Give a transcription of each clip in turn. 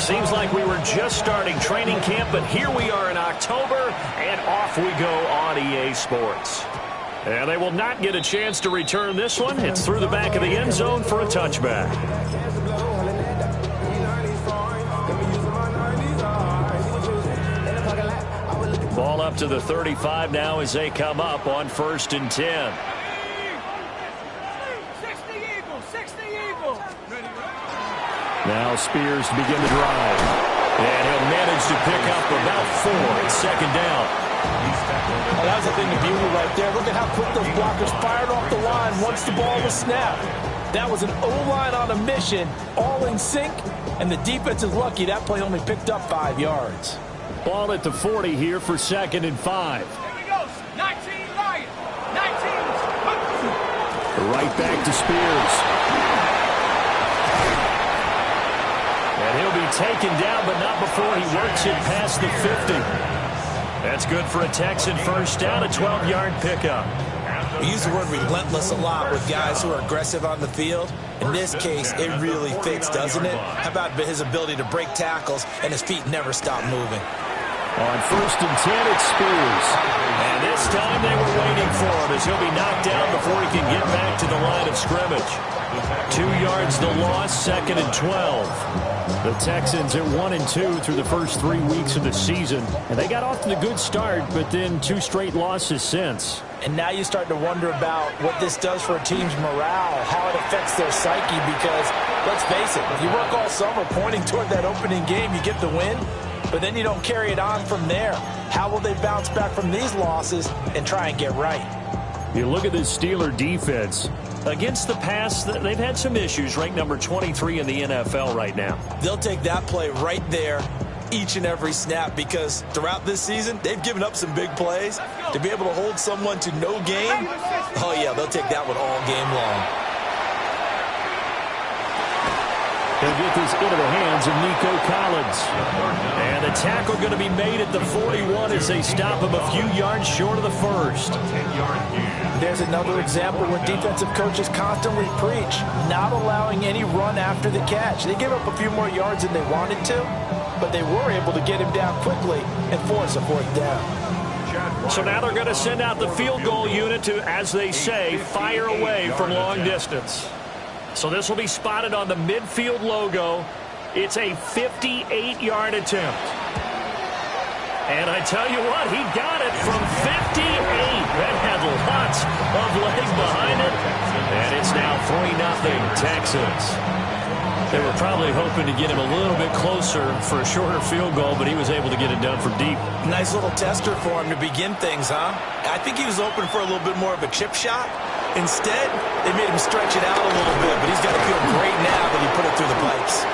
Seems like we were just starting training camp, but here we are in October, and off we go on EA Sports. And they will not get a chance to return this one. It's through the back of the end zone for a touchback. Ball up to the 35 now as they come up on 1st and 10. Now Spears to begin the drive. And he'll manage to pick up about 4 at 2nd down. Well, that's the thing of beauty right there. Look at how quick those blockers fired off the line once the ball was snapped. That was an O-line on a mission, all in sync, and the defense is lucky that play only picked up 5 yards. Ball at the 40 here for 2nd and 5. Here we go. 19 Lions. 19. Right back to Spears. And he'll be taken down, but not before he works it past the 50. That's good for a Texan first down, a 12-yard pickup. We use the word relentless a lot with guys who are aggressive on the field. In this case, it really fits, doesn't it? How about his ability to break tackles and his feet never stop moving? On 1st and 10, it's Spears. And this time they were waiting for him as he'll be knocked down before he can get back to the line of scrimmage. 2 yards the loss, 2nd and 12. The Texans at 1-2 through the first 3 weeks of the season. And they got off to a good start, but then 2 straight losses since. And now you start to wonder about what this does for a team's morale, how it affects their psyche, because, let's face it, if you work all summer pointing toward that opening game, you get the win, but then you don't carry it on from there. How will they bounce back from these losses and try and get right? You look at this Steeler defense. Against the pass, they've had some issues, ranked number 23 in the NFL right now. They'll take that play right there each and every snap, because throughout this season, they've given up some big plays. To be able to hold someone to no gain, oh yeah, they'll take that one all game long. He'll get this into the hands of Nico Collins. And the tackle going to be made at the 41 as they stop him a few yards short of the first. There's another example where defensive coaches constantly preach, not allowing any run after the catch. They gave up a few more yards than they wanted to, but they were able to get him down quickly and force a 4th down. So now they're going to send out the field goal unit to, as they say, fire away from long distance. So this will be spotted on the midfield logo. It's a 58-yard attempt. And I tell you what, he got it from 58. That had lots of legs behind it. And it's now 3-0 Texans. They were probably hoping to get him a little bit closer for a shorter field goal, but he was able to get it done from deep. Nice little tester for him to begin things, huh? I think he was open for a little bit more of a chip shot. Instead, they made him stretch it out a little bit, but he's got to feel great now that he put it through the pipes.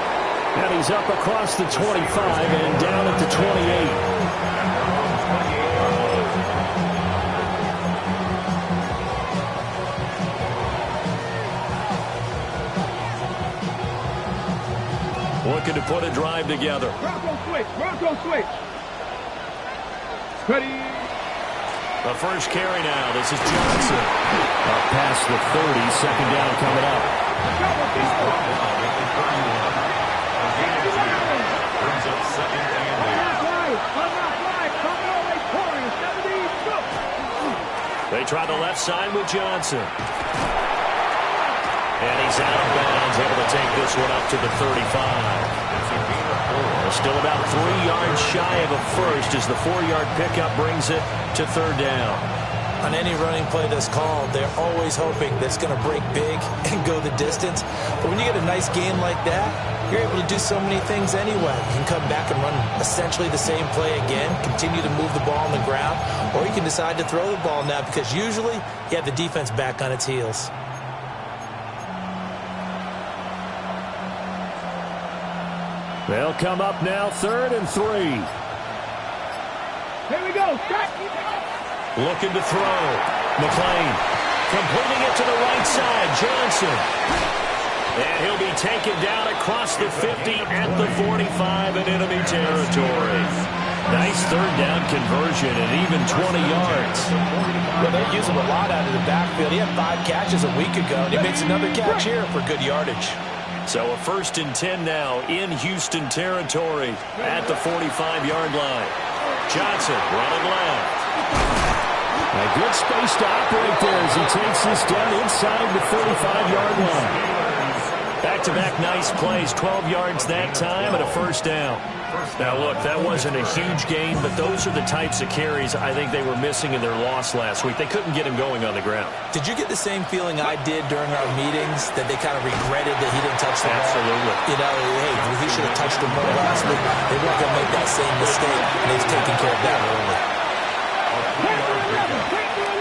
And he's up across the 25 and down at the 28. Looking to put a drive together. Bronco switch. Ready. The first carry now. This is Johnson. Up past the 30. 2nd down coming up. They try the left side with Johnson. And he's out of bounds, able to take this one up to the 35. Still about 3 yards shy of a first as the 4-yard pickup brings it to 3rd down. On any running play that's called, they're always hoping that it's going to break big and go the distance. But when you get a nice game like that, you're able to do so many things anyway. You can come back and run essentially the same play again, continue to move the ball on the ground, or you can decide to throw the ball now because usually you have the defense back on its heels. They'll come up now, 3rd and 3. Here we go. Looking to throw. McClain completing it to the right side. Johnson. And he'll be taken down across the 50 at the 45 in enemy territory. Nice 3rd down conversion and even 20 yards. Well, they use him a lot out of the backfield. He had 5 catches a week ago, and he makes another catch here for good yardage. So a 1st and 10 now in Houston territory at the 45-yard line. Johnson running left. A good space to operate there as he takes this down inside the 35-yard line. Back-to-back nice plays, 12 yards that time and a 1st down. Now, look, that wasn't a huge gain, but those are the types of carries I think they were missing in their loss last week. They couldn't get him going on the ground. Did you get the same feeling I did during our meetings, that they kind of regretted that he didn't touch the ball? Absolutely. You know, hey, he should have touched him more last week. They weren't going to make that same mistake, and they've taken care of that early.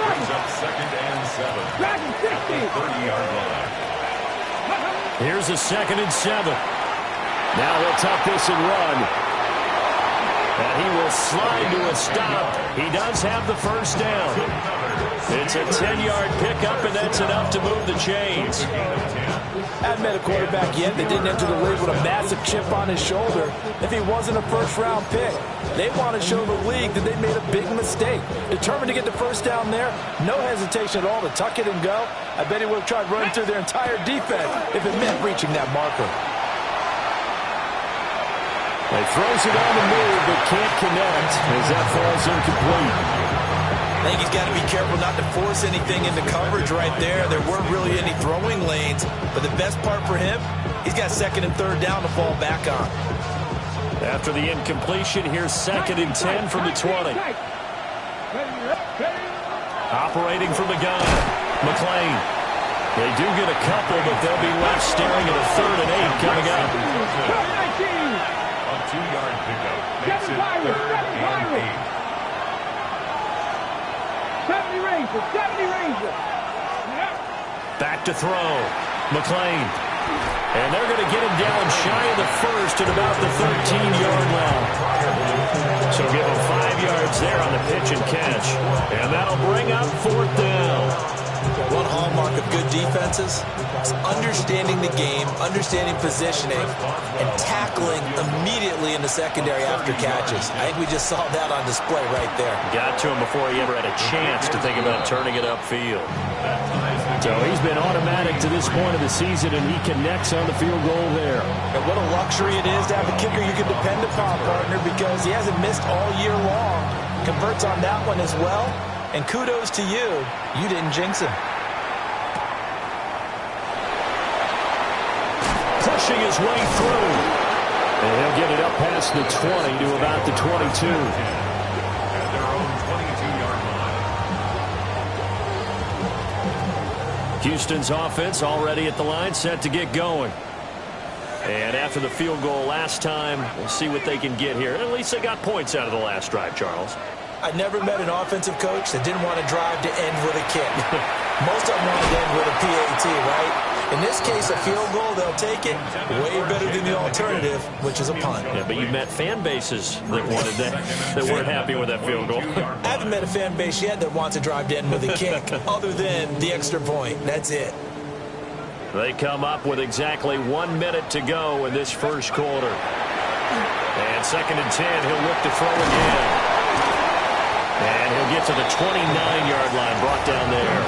Brings up 2nd and 7 at the 30-yard line. Here's a 2nd and 7. Now he'll tuck this and run. And he will slide to a stop. He does have the 1st down. It's a 10-yard pickup, and that's enough to move the chains. Hadn't met a quarterback yet that didn't enter the league with a massive chip on his shoulder if he wasn't a first-round pick. They want to show the league that they made a big mistake. Determined to get the 1st down there, no hesitation at all to tuck it and go. I bet he would have tried running through their entire defense if it meant reaching that marker. He throws it on the move, but can't connect as that falls incomplete. I think he's got to be careful not to force anything into coverage right there. There weren't really any throwing lanes, but the best part for him, he's got 2nd and 3rd down to fall back on. After the incompletion, here's 2nd and 10 from the 20. Operating from the gun, McLean. They do get a couple, but they'll be left staring at a 3rd and 8 coming up. A 2-yard pickup makes it 3rd and 8. 70 Rangers. Back to throw. McLean. And they're going to get him down shy of the 1st at about the 13-yard line. So give him 5 yards there on the pitch and catch. And that'll bring up 4th down. One hallmark of good defenses is understanding the game, understanding positioning, and tackling immediately in the secondary after catches. I think we just saw that on display right there. Got to him before he ever had a chance to think about turning it upfield. So he's been automatic to this point of the season, and he connects on the field goal there. And what a luxury it is to have a kicker you can depend upon, partner, because he hasn't missed all year long. Converts on that one as well. And kudos to you. You didn't jinx him. Pushing his way through. And he'll get it up past the 20 to about the 22. At their own 22-yard line. Houston's offense already at the line, set to get going. And after the field goal last time, we'll see what they can get here. At least they got points out of the last drive, Charles. I never met an offensive coach that didn't want to drive to end with a kick. Most of them want to end with a PAT, right? In this case, a field goal, they'll take it. Way better than the alternative, which is a punt. Yeah, but you met fan bases that wanted that, that weren't happy with that field goal. I haven't met a fan base yet that wants to drive to end with a kick, other than the extra point. That's it. They come up with exactly 1 minute to go in this first quarter. And 2nd and 10, he'll look to throw again. And he'll get to the 29-yard line, brought down there.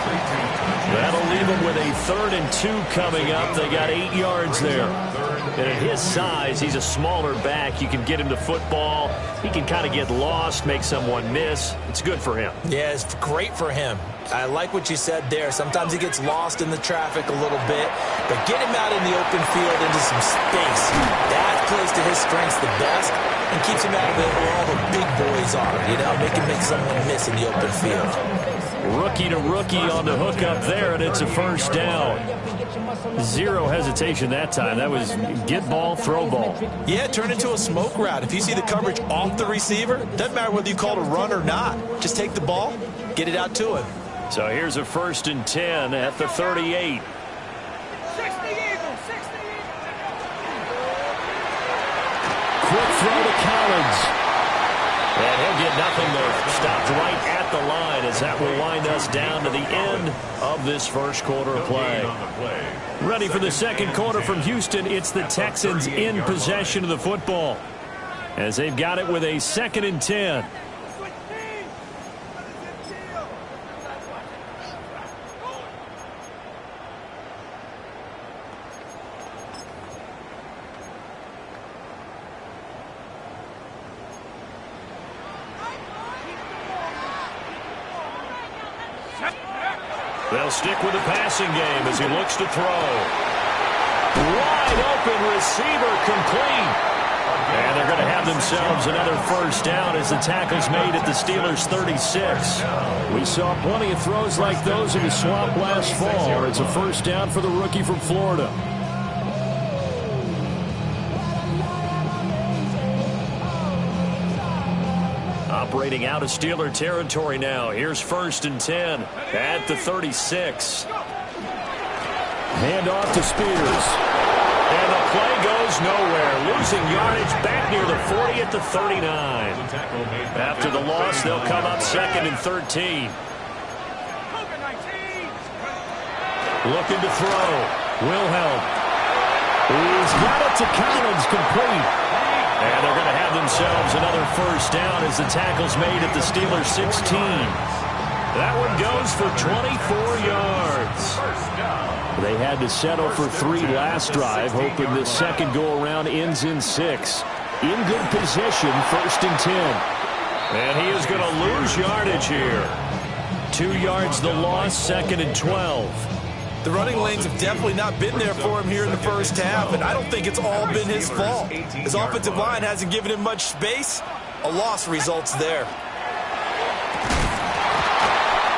That'll leave him with a 3rd and 2 coming up. They got 8 yards there. And at his size, he's a smaller back. You can get him the football. He can kind of get lost, make someone miss. It's good for him. Yeah, it's great for him. I like what you said there. Sometimes he gets lost in the traffic a little bit, but get him out in the open field into some space. That plays to his strengths the best and keeps him out of it where all the big boys are, you know, make someone miss in the open field. Rookie to rookie on the hook up there, and it's a 1st down. Zero hesitation that time. That was get ball, throw ball. Yeah, turn into a smoke route. If you see the coverage off the receiver, doesn't matter whether you call it a run or not. Just take the ball, get it out to him. So here's a 1st and 10 at the 38. 60 Eagles, 60 Quick throw to Collins. And he'll get nothing there. Stopped right at the line as that will wind us down to the end of this first quarter of play. Ready for the second quarter from Houston. It's the Texans in possession of the football as they've got it with a 2nd and 10. They'll stick with the passing game as he looks to throw. Wide open receiver, complete. And they're going to have themselves another first down as the tackle's made at the Steelers' 36. We saw plenty of throws like those in the swamp last fall. It's a first down for the rookie from Florida. Operating out of Steeler territory now. Here's 1st and 10 at the 36. Hand off to Spears. And the play goes nowhere. Losing yardage back near the 40 at the 39. After the loss, they'll come up 2nd and 13. Looking to throw. Wilhelm. He's got it to Collins, complete. And they're going to have themselves another first down as the tackle's made at the Steelers' 16. That one goes for 24 yards. They had to settle for 3 last drive, hoping this second go-around ends in 6. In good position, 1st and 10. And he is going to lose yardage here. 2 yards the loss, 2nd and 12. The running lanes have definitely not been there for him here in the first half, and I don't think it's all been his fault. His offensive line hasn't given him much space. A loss results there.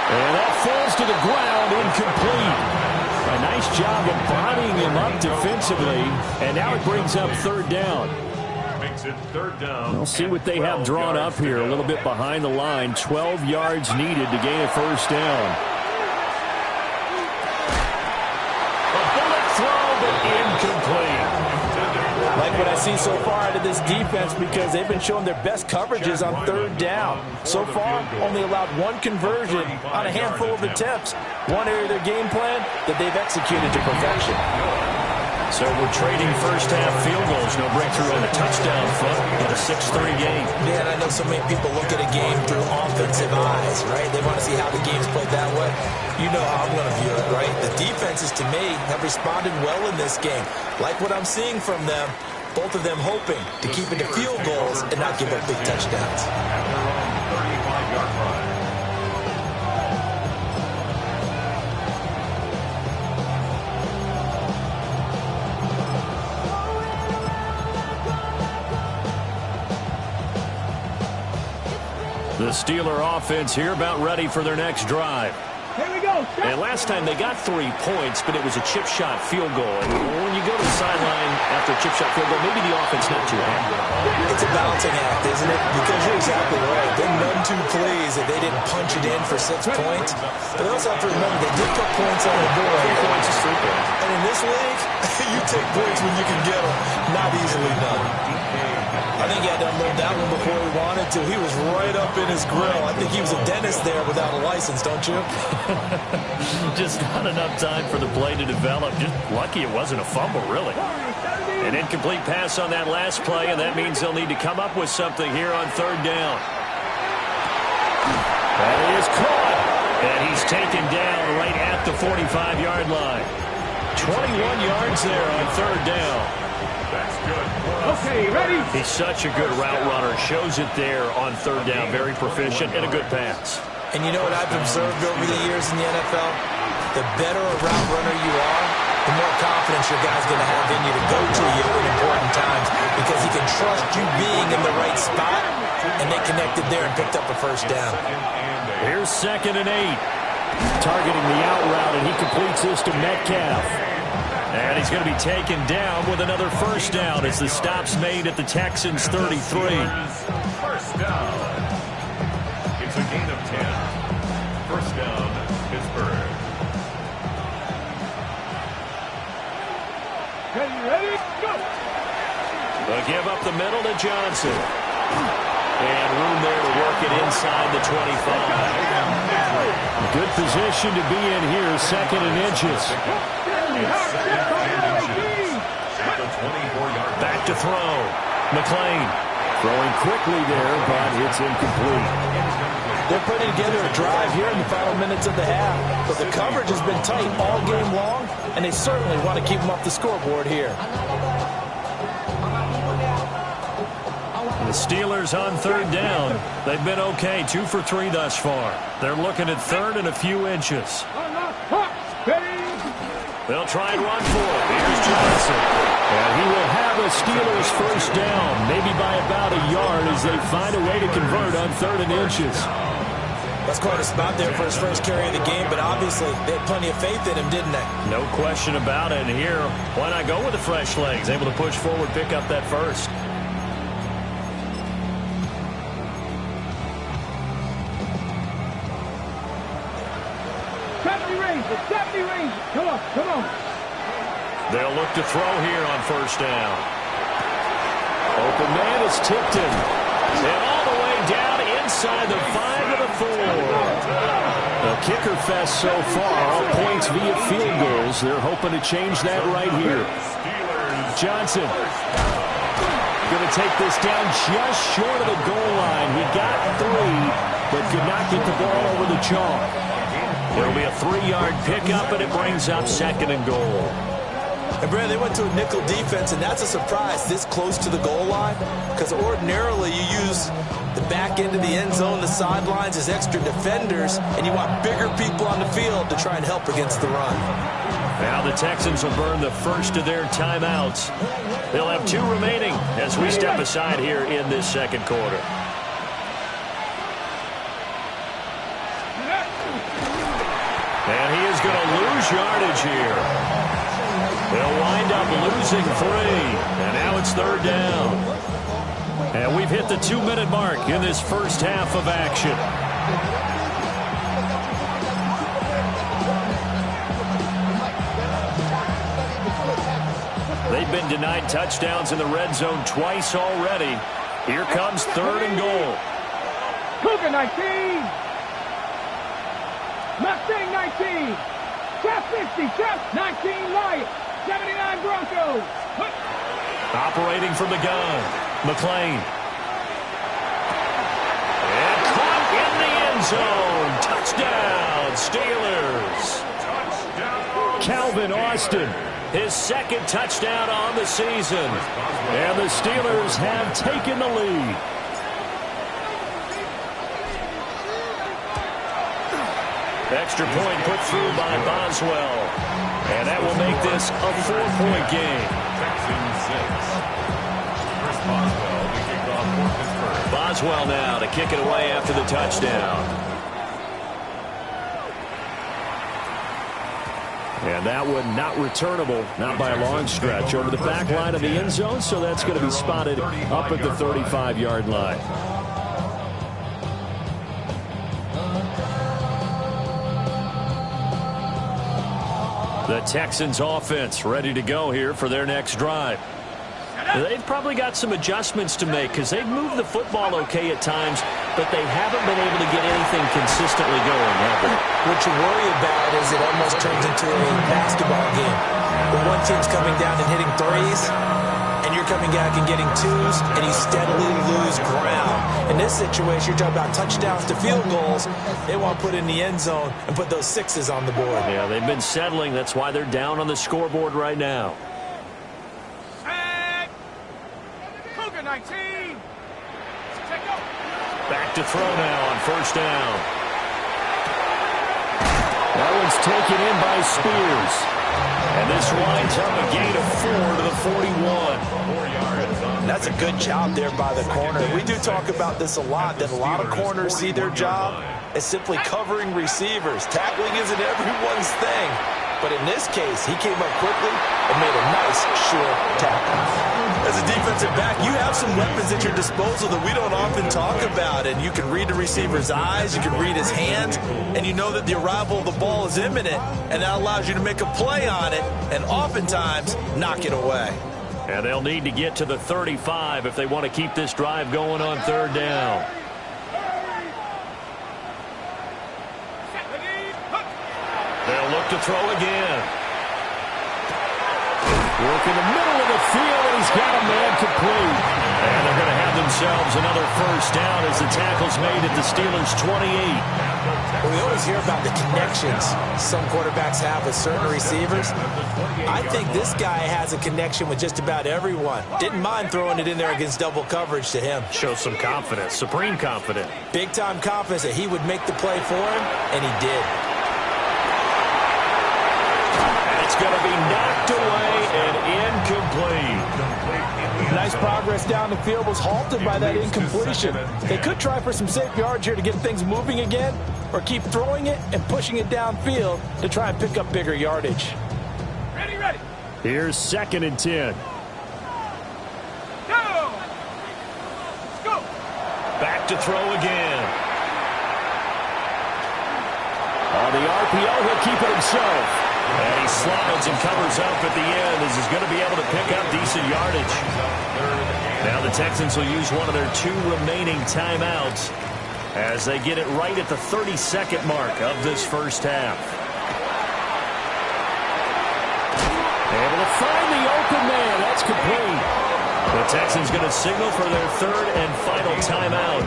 And that falls to the ground, incomplete. A nice job of bodying him up defensively, and now it brings up 3rd down. Makes it 3rd down. We'll see what they have drawn up here, a little bit behind the line. 12 yards needed to gain a first down. Incomplete. Like what I see so far out of this defense, because they've been showing their best coverages on 3rd down. So far, only allowed 1 conversion on a handful of attempts. One area of their game plan that they've executed to perfection. So we're trading first half field goals. No breakthrough on the touchdown front in a 6-3 game. Man, I know so many people look at a game through offensive eyes, right? They want to see how the game's played that way. You know how I'm going to view it, right? The defenses, to me, have responded well in this game. Like what I'm seeing from them, both of them hoping to keep it to field goals and not give up big touchdowns. At their own 35-yard line. The Steeler offense here about ready for their next drive. Here we go. And last time they got 3 points, but it was a chip shot field goal. And when you go to the sideline after a chip shot field goal, maybe the offense not too happy. It's a balancing act, isn't it? Because you're exactly right. They're none too pleased that they didn't punch it in for 6 points. But they also have to remember they did put points on the board. 3 points is 3 points. And in this league, you take points when you can get them. Not easily done. I think he had to unload that one before he wanted to. He was right up in his grill. I think he was a dentist there without a license, don't you? Just not enough time for the play to develop. Just lucky it wasn't a fumble, really. An incomplete pass on that last play, and that means they'll need to come up with something here on 3rd down. That is caught. And he's taken down right at the 45-yard line. 21 yards there on 3rd down. That's good. Okay, ready? He's such a good route runner. Shows it there on 3rd down. Very proficient and a good pass. And you know what I've observed over the years in the NFL? The better a route runner you are, the more confidence your guy's going to have in you to go to you in important times, because he can trust you being in the right spot, and they connected there and picked up a first down. Here's 2nd and 8. Targeting the out route, and he completes this to Metcalf. And he's going to be taken down with another first down as the stop's made at the Texans' 33. First down. It's a gain of 10. First down, Pittsburgh. Okay, ready? Go! They'll give up the middle to Johnson. And room there to work it inside the 25. Good position to be in here, 2nd and inches. Back to throw. McLean Throwing quickly there, but it's incomplete. They're putting together a drive here in the final minutes of the half, but the coverage has been tight all game long, and they certainly want to keep them off the scoreboard here. The Steelers on 3rd down. They've been okay, 2 for 3 thus far. They're looking at 3rd and a few inches. They'll try and run for it. Here's Johnson. And he will have a Steelers first down, maybe by about a yard as they find a way to convert on 3rd and inches. That's quite a spot there for his first carry of the game, but obviously they had plenty of faith in him, didn't they? No question about it. And here, why not go with the fresh legs? Able to push forward, pick up that first. Come on, come on. They'll look to throw here on first down. Open man is Tipton. And all the way down inside the 5 to the 4. The kicker fest so far, all points via field goals. They're hoping to change that right here. Johnson going to take this down just short of the goal line. He got 3, but could not get the ball over the chalk. It'll be a 3-yard pickup, and it brings up 2nd and goal. And, Brad, they went to a nickel defense, and that's a surprise this close to the goal line, because ordinarily you use the back end of the end zone, the sidelines as extra defenders, and you want bigger people on the field to try and help against the run. Now the Texans will burn the first of their timeouts. They'll have 2 remaining as we step aside here in this second quarter. And he is going to lose yardage here. They'll wind up losing 3. And now it's 3rd down. And we've hit the 2-minute mark in this first half of action. They've been denied touchdowns in the red zone twice already. Here comes 3rd and goal. Cougar 19. Mustang 19. Cap 50. Cap 19 Lions. 79 Broncos. Operating from the gun. McLean. And caught in the end zone. Touchdown, Steelers. Calvin Austin, his 2nd touchdown on the season. And the Steelers have taken the lead. Extra point put through by Boswell. And that will make this a 4-point game. Boswell now to kick it away after the touchdown. And that one not returnable, not by a long stretch, over the back line of the end zone, so that's going to be spotted up at the 35-yard line. The Texans offense ready to go here for their next drive. They've probably got some adjustments to make because they've moved the football okay at times, but they haven't been able to get anything consistently going, have they? What you worry about is it almost turns into a basketball game where one team's coming down and hitting 3s, and you're coming back and getting 2s, and you steadily lose ground. In this situation, you're talking about touchdowns to field goals. They want to put in the end zone and put those 6s on the board. Yeah, they've been settling. That's why they're down on the scoreboard right now. Cougar 19. Back to throw now on first down. That one's taken in by Spears. And this winds up a gain of 4 to the 41. That's a good job there by the corner. We do talk about this a lot, that a lot of corners see their job as simply covering receivers. Tackling isn't everyone's thing. But in this case, he came up quickly and made a nice, short tackle. As a defensive back, you have some weapons at your disposal that we don't often talk about. And you can read the receiver's eyes, you can read his hands, and you know that the arrival of the ball is imminent. And that allows you to make a play on it and oftentimes knock it away. And they'll need to get to the 35 if they want to keep this drive going on 3rd down. They'll look to throw again. Work in the middle of the field, and he's got a man complete. And they're going to have themselves another first down as the tackle's made at the Steelers' 28. We always hear about the connections some quarterbacks have with certain receivers. I think this guy has a connection with just about everyone. Didn't mind throwing it in there against double coverage to him. Shows some confidence, supreme confidence. Big-time confidence that he would make the play for him, and he did. It's going to be knocked away and incomplete. Nice progress down the field was halted by that incompletion. They could try for some safe yards here to get things moving again, or keep throwing it and pushing it downfield to try and pick up bigger yardage. Ready, ready. Here's 2nd and 10. Go. Let's go. Back to throw again. On the RPO, he'll keep it himself. And he slides and covers up at the end as he's going to be able to pick up decent yardage. Now the Texans will use one of their 2 remaining timeouts as they get it right at the 32nd mark of this first half. Able to find the open man. That's complete. The Texans going to signal for their 3rd and final timeout.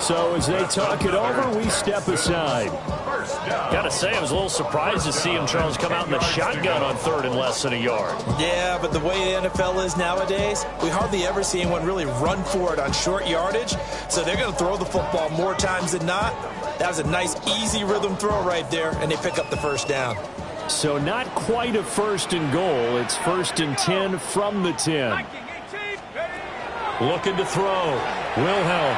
So as they talk it over, we step aside. Got to say, I was a little surprised to see him, Charles, come out in the shotgun on 3rd and less than a yard. Yeah, but the way the NFL is nowadays, we hardly ever see anyone really run for it on short yardage. So they're going to throw the football more times than not. That was a nice, easy rhythm throw right there, and they pick up the first down. So not quite a 1st and goal. It's 1st and 10 from the 10. Looking to throw. Wilhelm.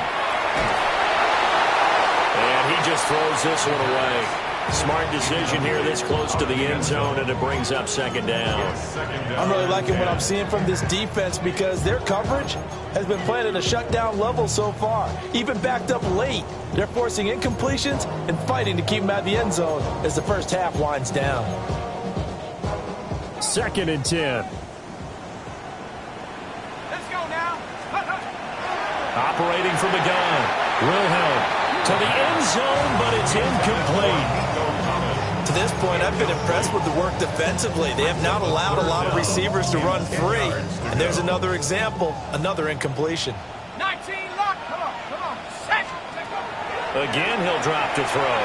And he just throws this one away. Smart decision here this close to the end zone, and it brings up 2nd down. I'm really liking what I'm seeing from this defense because their coverage has been playing at a shutdown level so far. Even backed up late, they're forcing incompletions and fighting to keep them out of the end zone as the first half winds down. 2nd and 10. Let's go now. Operating from the gun. Wilhelm to the end zone, but it's incomplete. To this point, I've been impressed with the work defensively. They have not allowed a lot of receivers to run free. And there's another example, another incompletion. 19 lock. Come on. Set. Again, he'll drop to throw.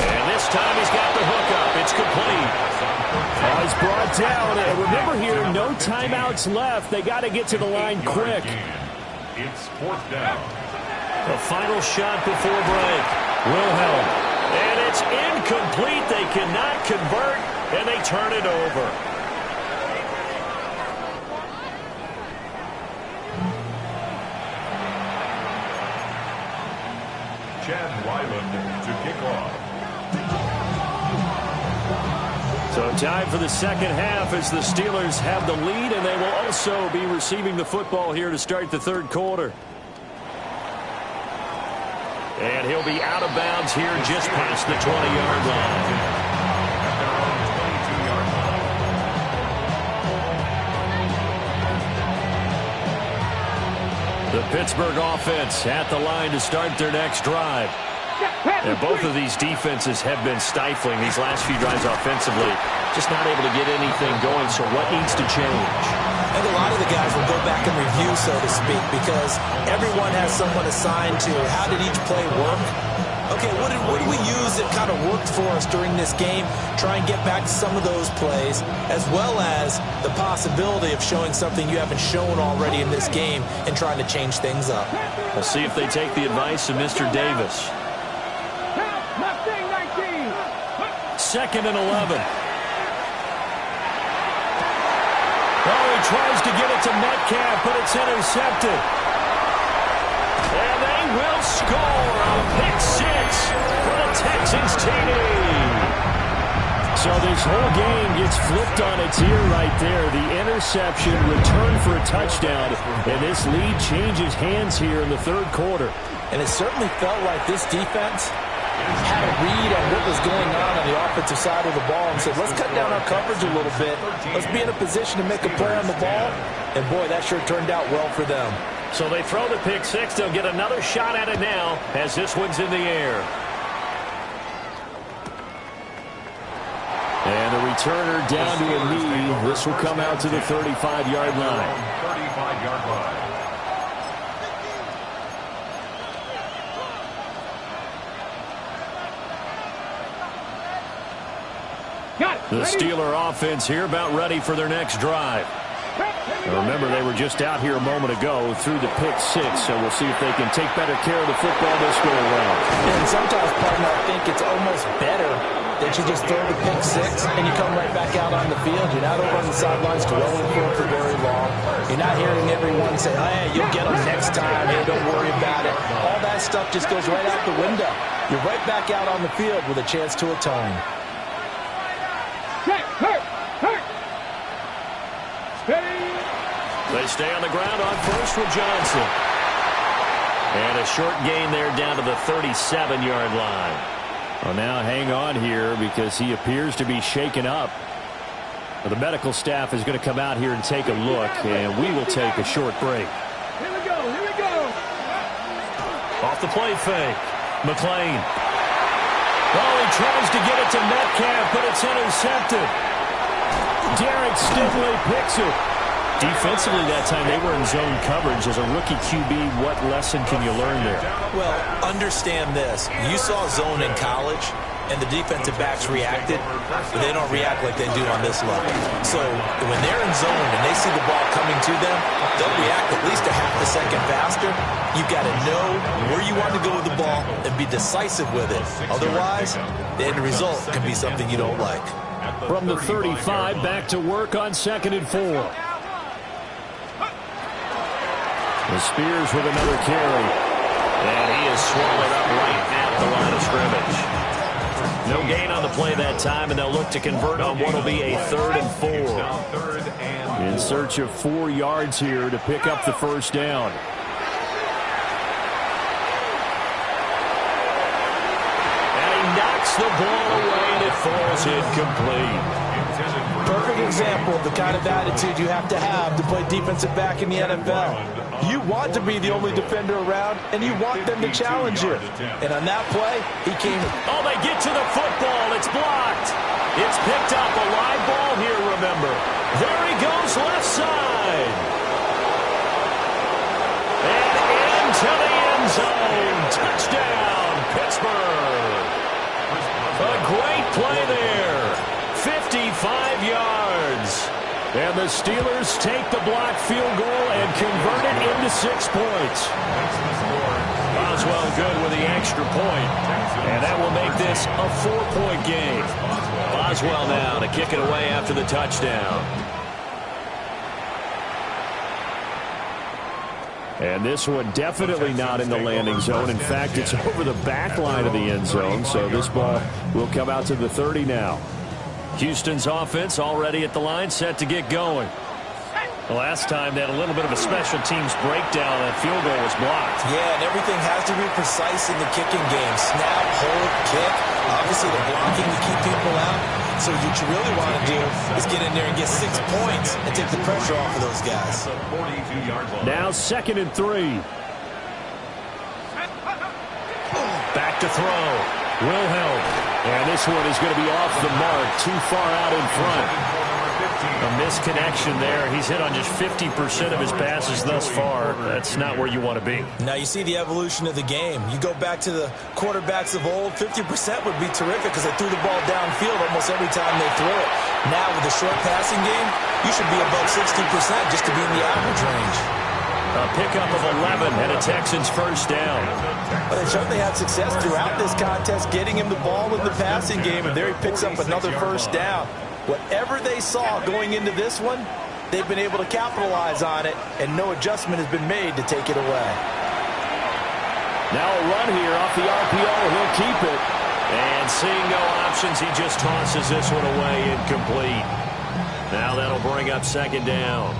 And this time he's got the hook up. It's complete. He's brought down. And remember here, no timeouts left. They got to get to the line quick. It's 4th down. The final shot before break. Wilhelm. And it's incomplete. They cannot convert, and they turn it over. Chad Ryland to kick off. So time for the 2nd half as the Steelers have the lead, and they will also be receiving the football here to start the 3rd quarter. And he'll be out of bounds here just past the 20-yard line. The Pittsburgh offense at the line to start their next drive. And both of these defenses have been stifling these last few drives offensively. Just not able to get anything going, so what needs to change? I think a lot of the guys will go back and review, so to speak, because everyone has someone assigned to how did each play work. Okay, what did we use that kind of worked for us during this game? Try and get back to some of those plays, as well as the possibility of showing something you haven't shown already in this game and trying to change things up. We'll see if they take the advice of Mr. Davis. 2nd and 11. Oh, he tries to get it to Metcalf, but it's intercepted. And they will score a pick 6 for the Texans TD. So this whole game gets flipped on its ear right there. The interception, return for a touchdown, and this lead changes hands here in the 3rd quarter. And it certainly felt like this defense had a read on what was going on the offensive side of the ball and said, let's cut down our coverage a little bit. Let's be in a position to make a play on the ball. And, boy, that sure turned out well for them. So they throw the pick 6. They'll get another shot at it now as this one's in the air. And the returner down to a knee. This will come out to the 35-yard line. 35-yard line. The Steeler offense here about ready for their next drive. Now remember, they were just out here a moment ago through the pick 6, so we'll see if they can take better care of the football this go around. And sometimes, partner, I think it's almost better that you just throw the pick six and you come right back out on the field. You're not over on the sidelines dwelling for very long. You're not hearing everyone say, hey, you'll get them next time. Hey, don't worry about it. All that stuff just goes right out the window. You're right back out on the field with a chance to atone. They stay on the ground on first with Johnson. And a short gain there down to the 37-yard line. Well, now hang on here because he appears to be shaken up. Well, the medical staff is going to come out here and take a look, and we will take a short break. Here we go, here we go. Off the play fake. McLean. Oh, he tries to get it to Metcalf, but it's intercepted. Derek Stingley picks it. Defensively that time, they were in zone coverage. As a rookie QB, what lesson can you learn there? Well, understand this. You saw zone in college, and the defensive backs reacted, but they don't react like they do on this level. So when they're in zone and they see the ball coming to them, they'll react at least a half a second faster. You've got to know where you want to go with the ball and be decisive with it. Otherwise, the end result can be something you don't like. From the 35, back to work on 2nd and 4. The Spears with another carry. And he is swallowed up right at the line of scrimmage. No gain on the play that time, and they'll look to convert on what will be a 3rd and 4. In search of 4 yards here to pick up the first down. And he knocks the ball away, and it falls incomplete. Perfect example of the kind of attitude you have to play defensive back in the NFL. You want to be the only defender around, and you want them to challenge you. And on that play, he came. Oh, they get to the football. It's blocked. It's picked up. A live ball here, remember. There he goes, left side. And into the end zone. Touchdown, Pittsburgh. A great play there. 55 yards. And the Steelers take the blocked field goal and convert it into 6 points. Boswell good with the extra point. And that will make this a 4-point game. Boswell now to kick it away after the touchdown. And this one definitely not in the landing zone. In fact, it's over the back line of the end zone. So this ball will come out to the 30 now. Houston's offense already at the line, set to get going. The last time they had a little bit of a special teams breakdown, that field goal was blocked. Yeah, and everything has to be precise in the kicking game. Snap, hold, kick. Obviously, the blocking to keep people out. So what you really want to do is get in there and get 6 points and take the pressure off of those guys. Now 2nd and 3. Back to throw. Wilhelm. And this one is going to be off the mark, too far out in front. A misconnection there. He's hit on just 50% of his passes thus far. That's not where you want to be. Now you see the evolution of the game. You go back to the quarterbacks of old, 50% would be terrific because they threw the ball downfield almost every time they threw it. Now with the short passing game, you should be above 60% just to be in the average range. A pickup of 11 and a Texans first down. But they certainly had success throughout this contest getting him the ball in the passing game, and there he picks up another first down. Whatever they saw going into this one, they've been able to capitalize on it, and no adjustment has been made to take it away. Now a run here off the RPO. He'll keep it. And seeing no options, he just tosses this one away incomplete. Now that'll bring up 2nd down.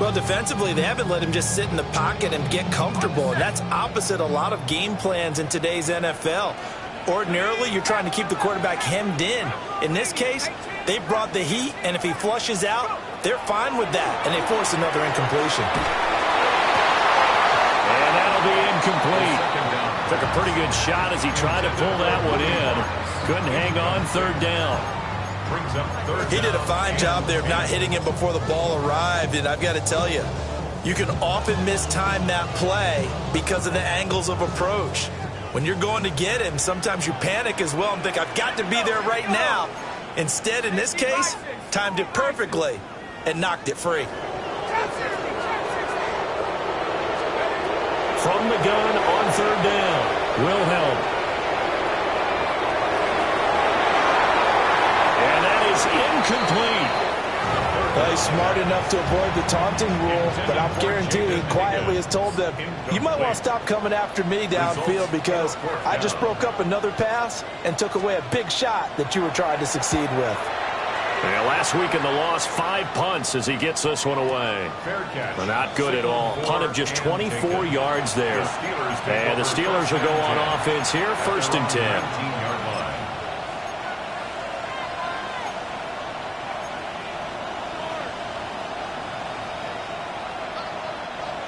Well, defensively, they haven't let him just sit in the pocket and get comfortable, and that's opposite a lot of game plans in today's NFL. Ordinarily, you're trying to keep the quarterback hemmed in. In this case, they brought the heat, and if he flushes out, they're fine with that, and they force another incompletion. And that'll be incomplete. Took a pretty good shot as he tried to pull that one in. Couldn't hang on, 3rd down. He did a fine job there of not hitting him before the ball arrived, and I've got to tell you, you can often mistime that play because of the angles of approach. When you're going to get him, sometimes you panic as well and think, I've got to be there right now. Instead, in this case, timed it perfectly and knocked it free. From the gun on 3rd down, Wilhelm. is incomplete. He's smart enough to avoid the taunting rule, but I'm guaranteed he quietly has told them, you might want to stop coming after me downfield because I just broke up another pass and took away a big shot that you were trying to succeed with. Yeah, last week in the loss, 5 punts as he gets this one away. But not good at all. Punt of just 24 yards there. And the Steelers will go on offense here, 1st and 10.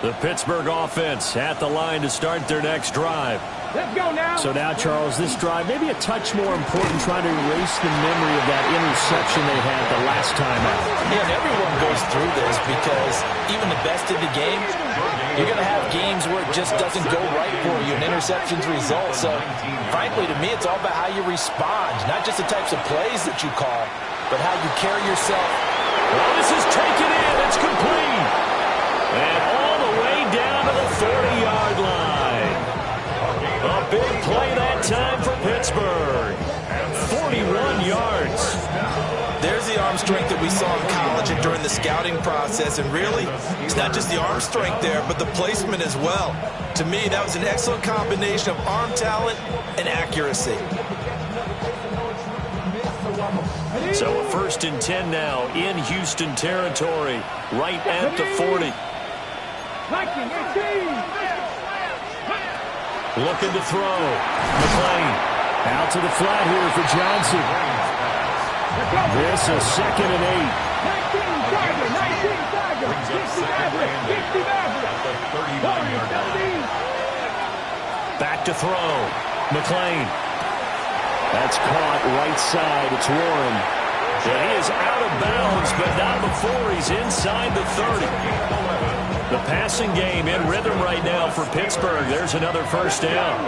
The Pittsburgh offense at the line to start their next drive. Let's go now. So now, Charles, this drive maybe a touch more important, trying to erase the memory of that interception they had the last time out. Yeah, and everyone goes through this because even the best of the game, you're going to have games where it just doesn't go right for you, and interceptions result. So, frankly, to me, it's all about how you respond, not just the types of plays that you call, but how you carry yourself. Well, this is taken in. It's complete. And all the way down to the 40-yard line. A big play that time for Pittsburgh. 41 yards. There's the arm strength that we saw in college and during the scouting process. And really, it's not just the arm strength there, but the placement as well. To me, that was an excellent combination of arm talent and accuracy. So a 1st and 10 now in Houston territory, right at the 40. Looking to throw. McClain out to the flat here for Johnson. This is 2nd and 8. Back to throw. McClain. That's caught right side. It's Warren. And he is out of bounds, but not before he's inside the 30. The passing game in rhythm right now for Pittsburgh. There's another 1st down.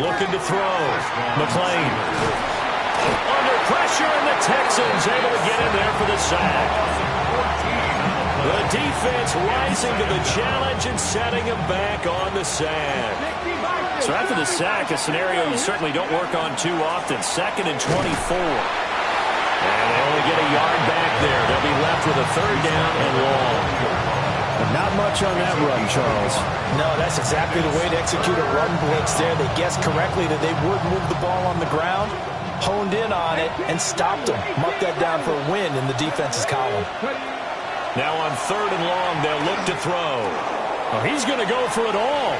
Looking to throw. McClain. Under pressure, and the Texans able to get in there for the sack. The defense rising to the challenge and setting him back on the sack. So after the sack, a scenario you certainly don't work on too often. 2nd and 24. And they only get a yard back there. They'll be left with a 3rd down and long. But not much on that run, Charles. No, that's exactly the way to execute a run blitz there. They guessed correctly that they would move the ball on the ground, honed in on it, and stopped them. Mark that down for a win in the defense's column. Now on 3rd and long, they'll look to throw. Well, he's going to go for it all.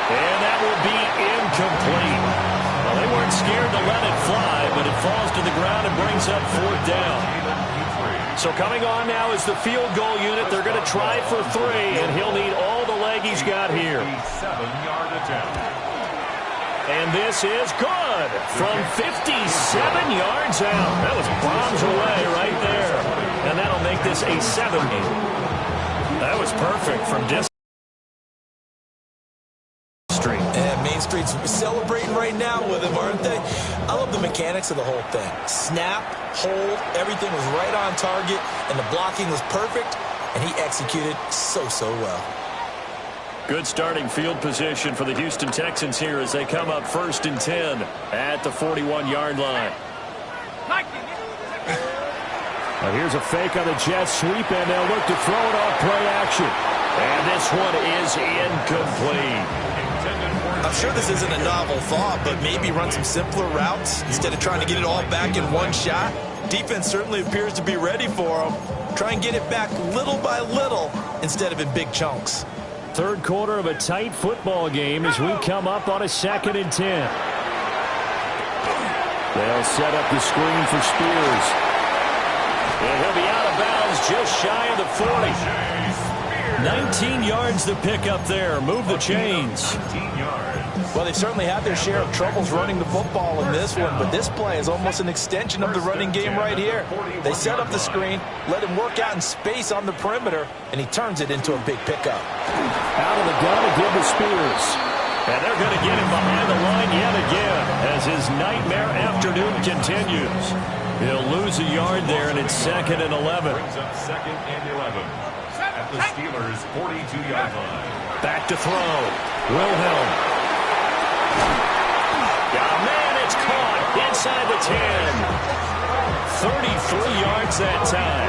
And that will be incomplete. Well, they weren't scared to let it fly, but it falls to the ground and brings up 4th down. So coming on now is the field goal unit. They're going to try for 3, and he'll need all the leg he's got here. 7-yard attempt. And this is good from 57 yards out. That was bombs away right there. And that'll make this a 7. That was perfect from distance. Main Street's celebrating right now with him, aren't they? I love the mechanics of the whole thing. Snap, hold, everything was right on target, and the blocking was perfect, and he executed so well. Good starting field position for the Houston Texans here as they come up 1st and 10 at the 41-yard line. Now here's a fake on the jet sweep, and they'll look to throw it off play action. And this one is incomplete. I'm sure this isn't a novel thought, but maybe run some simpler routes instead of trying to get it all back in one shot. Defense certainly appears to be ready for him. Try and get it back little by little instead of in big chunks. 3rd quarter of a tight football game as we come up on a 2nd and 10. They'll set up the screen for Spears. And he'll be out of bounds just shy of the 40. 19 yards to pick up there. Move the chains. Well, they certainly had their share of troubles running the football in this one, but this play is almost an extension of the running game right here. They set up the screen, let him work out in space on the perimeter, and he turns it into a big pickup. Out of the gun to give to Spears. And they're going to get him behind the line yet again as his nightmare afternoon continues. He'll lose a yard there, and it's 2nd and 11. Brings up 2nd and 11 at the Steelers' 42-yard line. Back to throw. Wilhelm. Yeah, man, it's caught Inside the 10. 33 yards that time.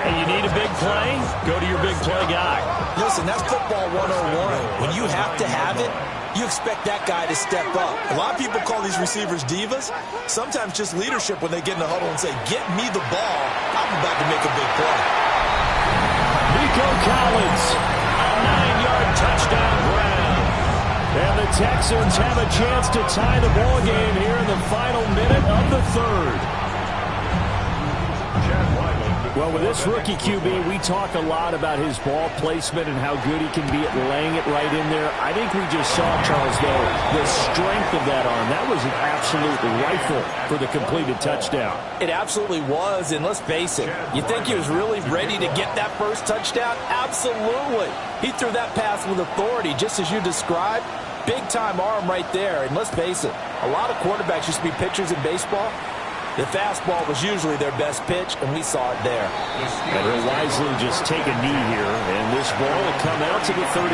And you need a big play? Go to your big play guy. Listen, that's football 101. When you have to have it, you expect that guy to step up. A lot of people call these receivers divas. Sometimes just leadership when they get in the huddle and say, get me the ball. I'm about to make a big play. Nico Collins, a 9-yard touchdown grab. And the Texans have a chance to tie the ball game here in the final minute of the third. Well, with this rookie QB, we talk a lot about his ball placement and how good he can be at laying it right in there. I think we just saw, Charles, though, the strength of that arm. That was an absolute rifle for the completed touchdown. It absolutely was, and let's face it, you think he was really ready to get that first touchdown? Absolutely. He threw that pass with authority, just as you described. Big-time arm right there, and let's face it, a lot of quarterbacks used to be pitchers in baseball. The fastball was usually their best pitch, and we saw it there. And he'll wisely just take a knee here, and this ball will come out to the 35.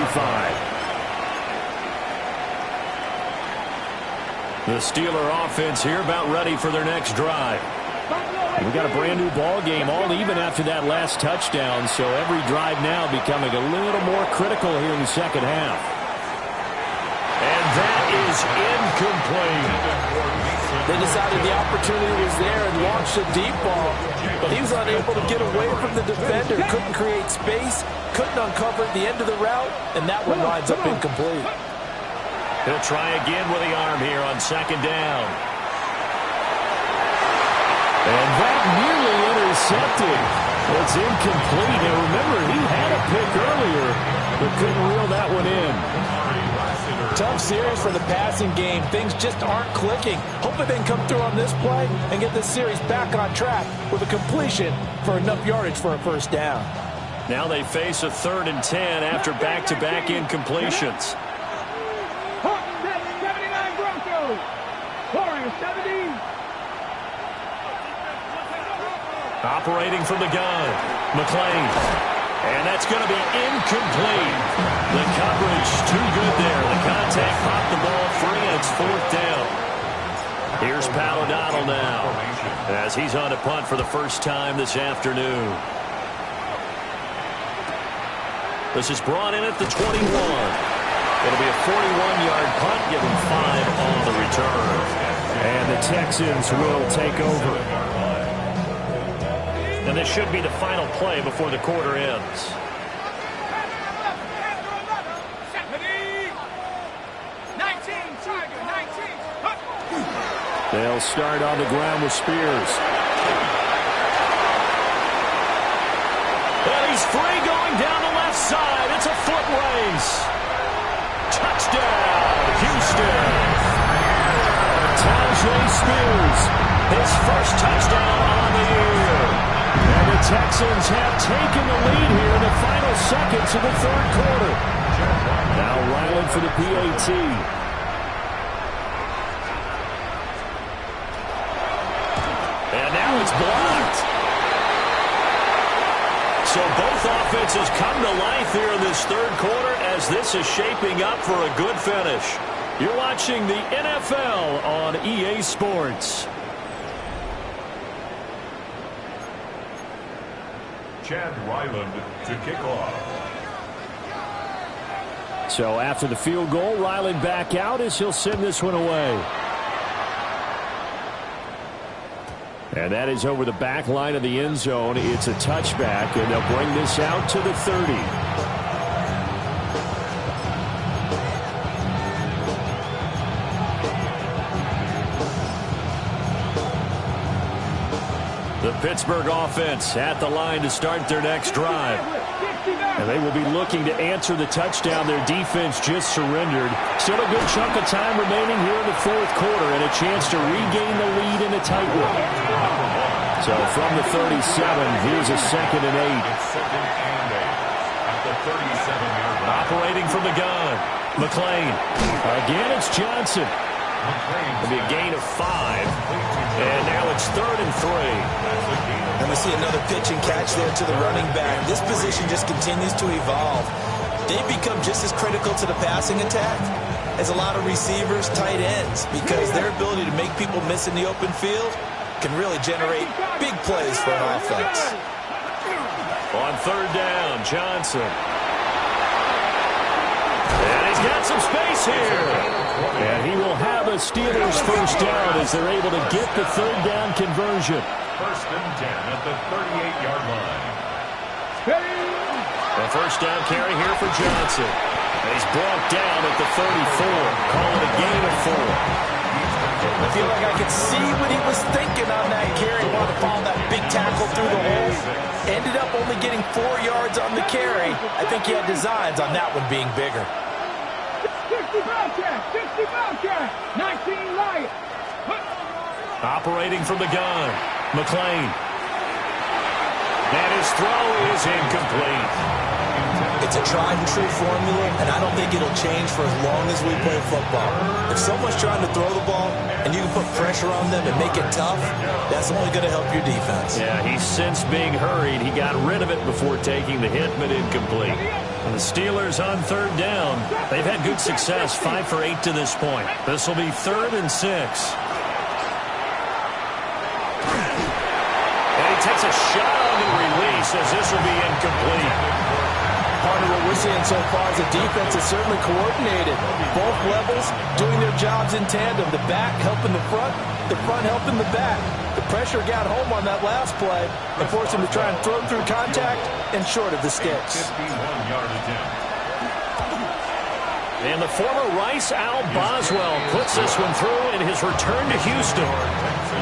The Steeler offense here about ready for their next drive. We got a brand new ball game, all even after that last touchdown, so every drive now becoming a little more critical here in the second half. And that is incomplete. They decided the opportunity was there and launched a deep ball, but he was unable to get away from the defender. Couldn't create space, couldn't uncover the end of the route, and that one winds up incomplete. He'll try again with the arm here on second down. And that nearly intercepted. It's incomplete. And remember, he had a pick earlier, but couldn't reel that one in. Tough series for the passing game. Things just aren't clicking. Hoping they can come through on this play and get this series back on track with a completion for enough yardage for a first down. Now they face a 3rd and 10 after back-to-back incompletions. 79 Broncos. 470. Operating from the gun, McClain. And that's going to be incomplete. The coverage too good there. The contact popped the ball free, and it's 4th down. Here's Pat O'Donnell now as he's on to punt for the first time this afternoon. This is brought in at the 21. It'll be a 41-yard punt, giving 5 on the return. And the Texans will take over. And this should be the final play before the quarter ends. They'll start on the ground with Spears. And he's free going down the left side. It's a foot race. Touchdown, Houston. Tajay Spears, his first touchdown on the year. And the Texans have taken the lead here in the final seconds of the third quarter. Now Ryland for the PAT. And now it's blocked. So both offenses come to life here in this third quarter as this is shaping up for a good finish. You're watching the NFL on EA Sports. Chad Ryland to kick off. So after the field goal, Ryland back out as he'll send this one away. And that is over the back line of the end zone. It's a touchback, and they'll bring this out to the 30. The Pittsburgh offense at the line to start their next drive. And they will be looking to answer the touchdown their defense just surrendered. Still a good chunk of time remaining here in the fourth quarter and a chance to regain the lead in a tight one. So from the 37, here's a 2nd and 8. Second and 8 at the 37-yard line. Operating from the gun, McClain. Again, it's Johnson. It'll be a gain of 5. And now it's 3rd and 3. And we see another pitch and catch there to the running back. This position just continues to evolve. They've become just as critical to the passing attack as a lot of receivers, tight ends, because their ability to make people miss in the open field can really generate big plays for an offense. On third down, Johnson. And he's got some space here. And he will have a Steelers first down as they're able to get the third down conversion. First and 10 at the 38-yard line. The first down carry here for Johnson. And he's brought down at the 34. Call it a gain of 4. I feel like I could see what he was thinking on that carry. Wanted to follow that big tackle through the hole. Ended up only getting 4 yards on the carry. I think he had designs on that one being bigger. 60 Bobcat, 19 Lions. Operating from the gun, McLean. And his throw is incomplete. It's a tried-and-true formula, and I don't think it'll change for as long as we play football. If someone's trying to throw the ball and you can put pressure on them and make it tough, that's only going to help your defense. Yeah, he's since being hurried. He got rid of it before taking the hit, but incomplete. And the Steelers on third down. They've had good success, 5 for 8 to this point. This will be 3rd and 6. And he takes a shot on the release as this will be incomplete. Part of what we're seeing so far is the defense is certainly coordinated. Both levels doing their jobs in tandem. The back helping the front helping the back. The pressure got home on that last play and forced him to try and throw through contact and short of the sticks. 51-yard attempt. And the former Rice Al Boswell puts this one through in his return to Houston.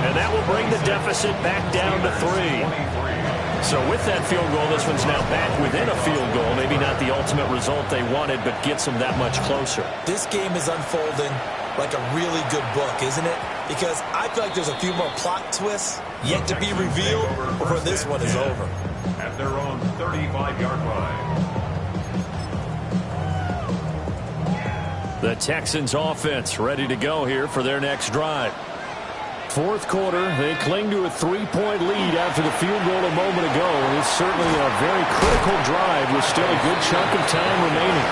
And that will bring the deficit back down to 3. So with that field goal, this one's now back within a field goal. Maybe not the ultimate result they wanted, but gets them that much closer. This game is unfolding like a really good book, isn't it? Because I feel like there's a few more plot twists yet to be revealed before this one is over. At their own 35-yard line. The Texans offense ready to go here for their next drive. Fourth quarter, they cling to a 3-point lead after the field goal a moment ago. It's certainly a very critical drive with still a good chunk of time remaining.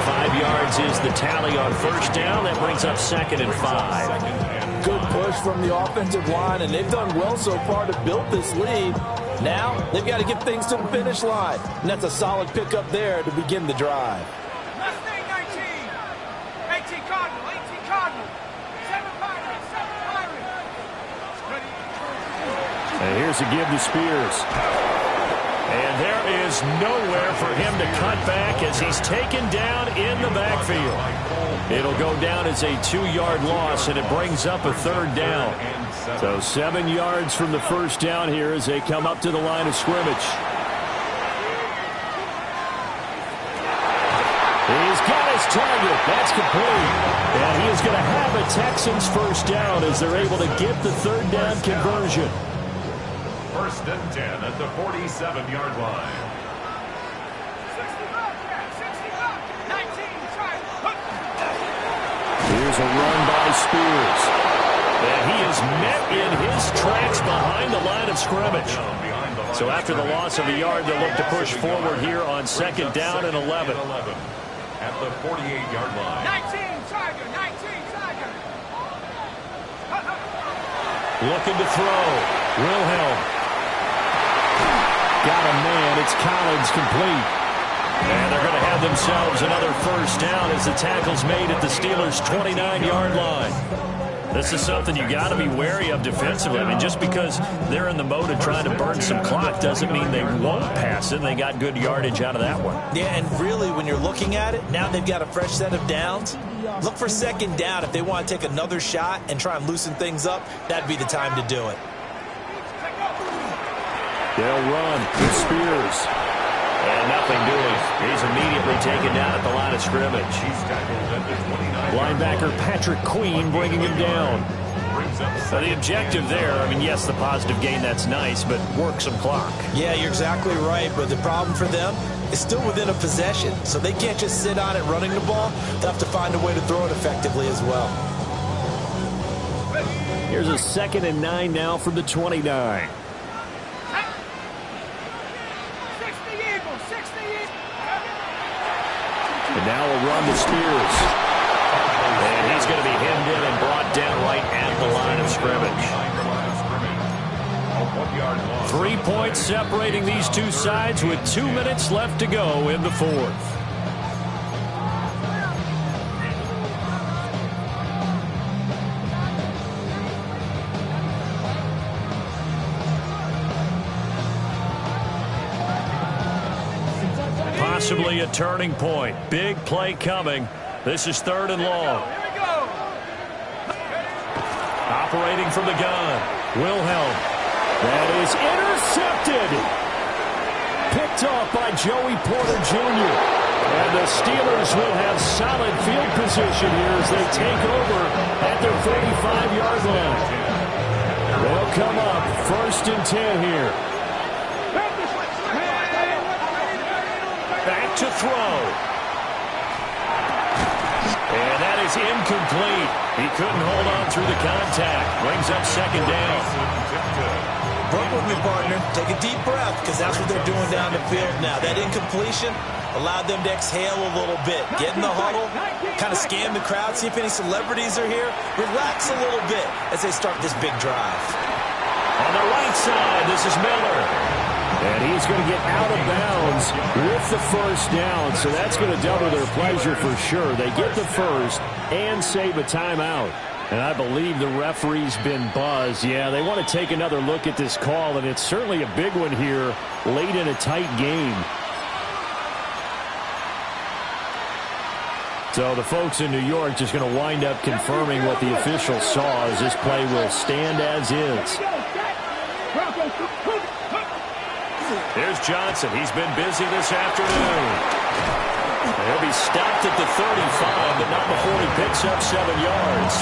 5 yards is the tally on first down. That brings up 2nd and 5. Good push from the offensive line, and they've done well so far to build this lead. Now, they've got to get things to the finish line, and that's a solid pickup there to begin the drive. Mustang 19, 18 Cardinal, 18 Cardinal, 7 Pirates, 7 Pirates. And here's a give to Spears. And there is nowhere for him to cut back as he's taken down in the backfield. It'll go down as a 2-yard loss, and it brings up a 3rd down. So 7 yards from the first down here as they come up to the line of scrimmage. He's got his target. That's complete. And he is going to have a Texans first down as they're able to get the 3rd down conversion. First and 10 at the 47-yard line. 19, Here's a run by Spears. And he is met in his tracks behind the line of scrimmage. So after the loss of a yard, they'll look to push forward here on 2nd down and 11. At the 48-yard line. 19 Tiger, 19 Tiger. Looking to throw. Wilhelm. Got a man. It's Collins, complete. And they're going to have themselves another first down as the tackle's made at the Steelers' 29-yard line. This is something you got to be wary of defensively. I mean, just because they're in the mode of trying to burn some clock doesn't mean they won't pass it. They got good yardage out of that one. Yeah, and really, when you're looking at it, now they've got a fresh set of downs. Look for 2nd down. If they want to take another shot and try and loosen things up, that'd be the time to do it. They'll run with Spears. And nothing doing. He's immediately taken down at the line of scrimmage. Linebacker Patrick Queen bringing him down. So the objective there, I mean, yes, the positive gain, that's nice, but work some clock. Yeah, you're exactly right, but the problem for them is still within a possession, so they can't just sit on it running the ball. They'll have to find a way to throw it effectively as well. Here's a 2nd and 9 now from the 29. And now a run to Spears. And he's going to be hemmed in and brought down right at the line of scrimmage. 3 points separating these two sides with 2 minutes left to go in the fourth. Possibly a turning point. Big play coming. This is 3rd and long. Operating from the gun. Wilhelm. That is intercepted. Picked off by Joey Porter Jr. And the Steelers will have solid field position here as they take over at their 45-yard line. They'll come up 1st and 10 here. Back to throw. And that is incomplete. He couldn't hold on through the contact. Brings up 2nd down. Work with me, partner. Take a deep breath, because that's what they're doing down the field now. That incompletion allowed them to exhale a little bit. Get in the huddle, kind of scan the crowd, see if any celebrities are here. Relax a little bit as they start this big drive. On the right side, this is Miller. And he's going to get out of bounds with the 1st down, so that's going to double their pleasure for sure. They get the 1st and save a timeout. And I believe the referee's been buzzed. Yeah, they want to take another look at this call, and it's certainly a big one here late in a tight game. So the folks in New York just going to wind up confirming what the official saw, as this play will stand as is. There's Johnson. He's been busy this afternoon. He'll be stopped at the 35, but not before he picks up 7 yards.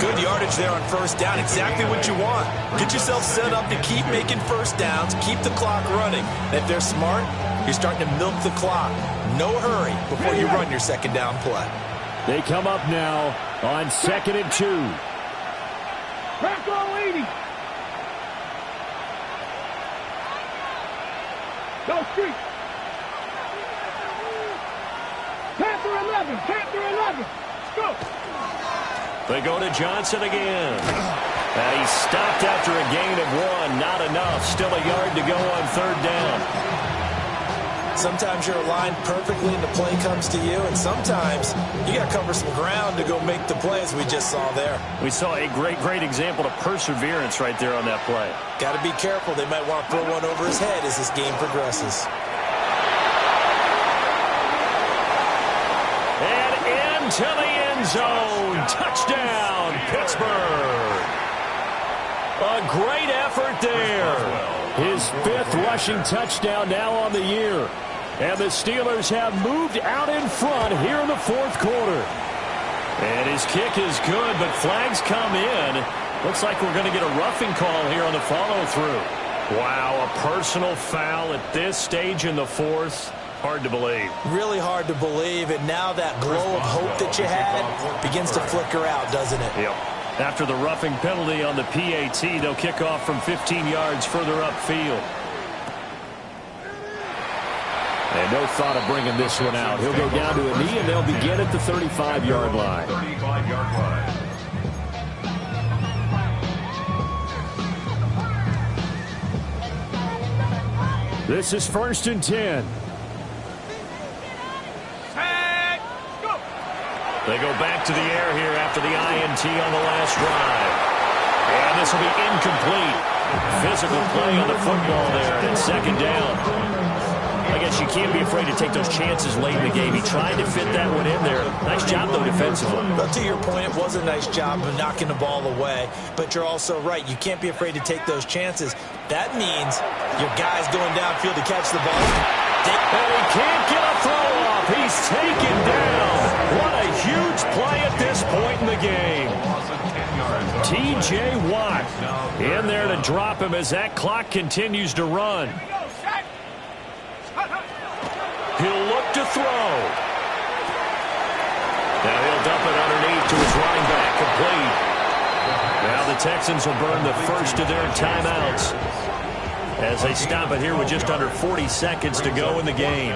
Good yardage there on 1st down. Exactly what you want. Get yourself set up to keep making 1st downs, keep the clock running. And if they're smart, you're starting to milk the clock. No hurry before you run your 2nd down play. They come up now on 2nd and 2. Back on 80. Go street. Panther 11. Panther 11. Go. They go to Johnson again. And he's stopped after a gain of 1. Not enough. Still a yard to go on 3rd down. Sometimes you're aligned perfectly and the play comes to you, and sometimes you got to cover some ground to go make the play, as we just saw there. We saw a great example of perseverance right there on that play. Got to be careful. They might want to throw one over his head as this game progresses. And into the end zone. Touchdown, Pittsburgh. A great effort there. His 5th rushing touchdown now on the year. And the Steelers have moved out in front here in the 4th quarter. And his kick is good, but flags come in. Looks like we're going to get a roughing call here on the follow-through. Wow, a personal foul at this stage in the 4th. Hard to believe. Really hard to believe, and now that glow of hope that you had begins to flicker out, doesn't it? Yep. After the roughing penalty on the PAT, they'll kick off from 15 yards further upfield. And no thought of bringing this one out. He'll go down to a knee, and they'll begin at the 35-yard line. 35-yard line. This is 1st and 10. They go back to the air here after the INT on the last drive. And this will be incomplete. Physical play on the football there, and it's 2nd down. I guess you can't be afraid to take those chances late in the game. He tried to fit that one in there. Nice job, though, defensively. Well, to your point, it was a nice job of knocking the ball away. But you're also right. You can't be afraid to take those chances. That means your guy's going downfield to catch the ball. And he can't get a throw off. He's taken down. What a huge play at this point in the game. T.J. Watt in there to drop him as that clock continues to run. He'll look to throw. Now he'll dump it underneath to his running back, complete. Now the Texans will burn the first of their timeouts. as they stop it here with just under 40 seconds to go in the game.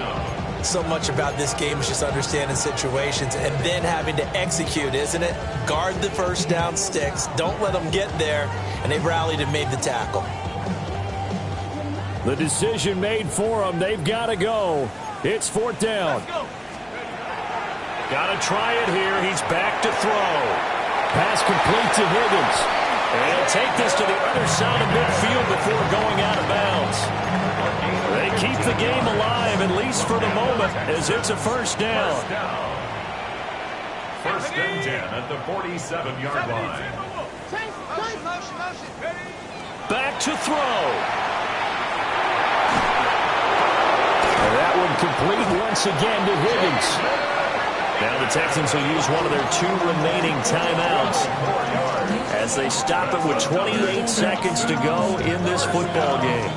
So much about this game is just understanding situations and then having to execute, isn't it? Guard the first down sticks. Don't let them get there. And they've rallied and made the tackle. The decision made for them. They've got to go. It's 4th down. Got to try it here. He's back to throw. Pass complete to Higgins. And he'll take this to the other side of midfield before going out of bounds. They keep the game alive, at least for the moment, as it's a first down. First and 10 at the 47-yard line. Back to throw. And that one complete once again to Higgins. Now the Texans will use one of their 2 remaining timeouts as they stop it with 28 seconds to go in this football game.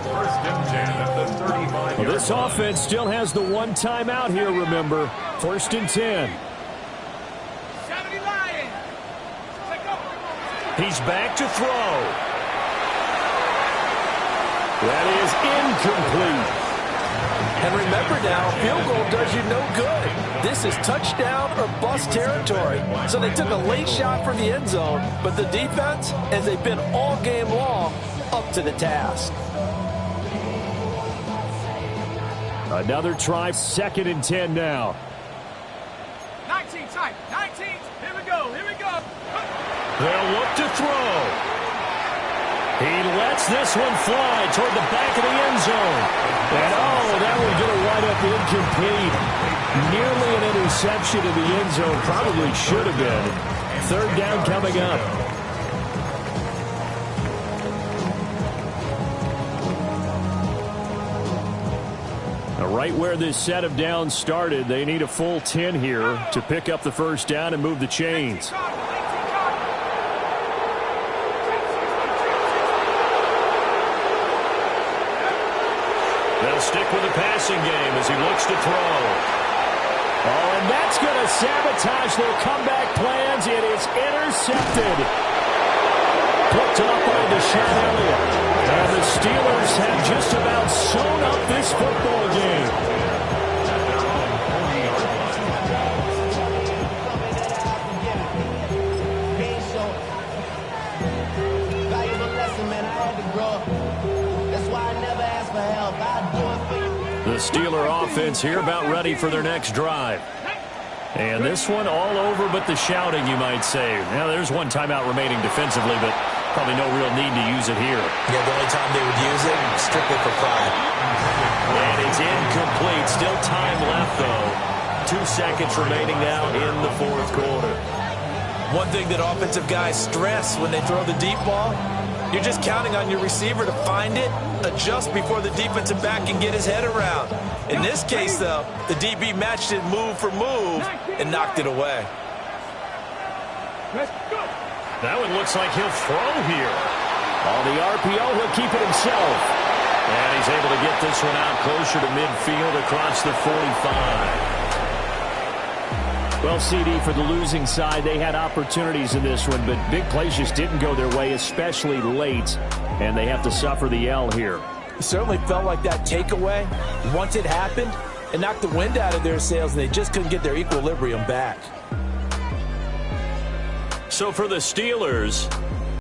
First and 10 at the 35-yard line. This offense still has the 1 timeout here, remember. 1st and 10. He's back to throw. That is incomplete. And remember now, field goal does you no good. This is touchdown or bust territory. So they took a late shot for the end zone, but the defense, as they've been all game long, up to the task. Another try, 2nd and 10 now. 19 tight, 19. Here we go, here we go. They'll look to throw. He lets this one fly toward the back of the end zone. And that one's going to wind up incomplete. Nearly an interception in the end zone. Probably should have been. 3rd down coming up. Now, right where this set of downs started, they need a full 10 here to pick up the first down and move the chains. They'll stick with the passing game as he looks to throw. Oh, and that's going to sabotage their comeback plans. It is intercepted. Picked off by Deshaun Elliott. And the Steelers have just about sewn up this football game. The Steeler offense here about ready for their next drive. And this one all over but the shouting, you might say. Now, there's 1 timeout remaining defensively, but probably no real need to use it here. Yeah, the only time they would use it, strictly for pride. And it's incomplete. Still time left, though. 2 seconds remaining now in the 4th quarter. One thing that offensive guys stress when they throw the deep ball, you're just counting on your receiver to find it, adjust before the defensive back can get his head around. In this case, though, the DB matched it move for move and knocked it away. That one looks like he'll throw here. On the RPO, he'll keep it himself. And he's able to get this one out closer to midfield across the 45. Well, CD, for the losing side, they had opportunities in this one, but big plays just didn't go their way, especially late, and they have to suffer the L here. It certainly felt like that takeaway, once it happened, it knocked the wind out of their sails, and they just couldn't get their equilibrium back. So for the Steelers,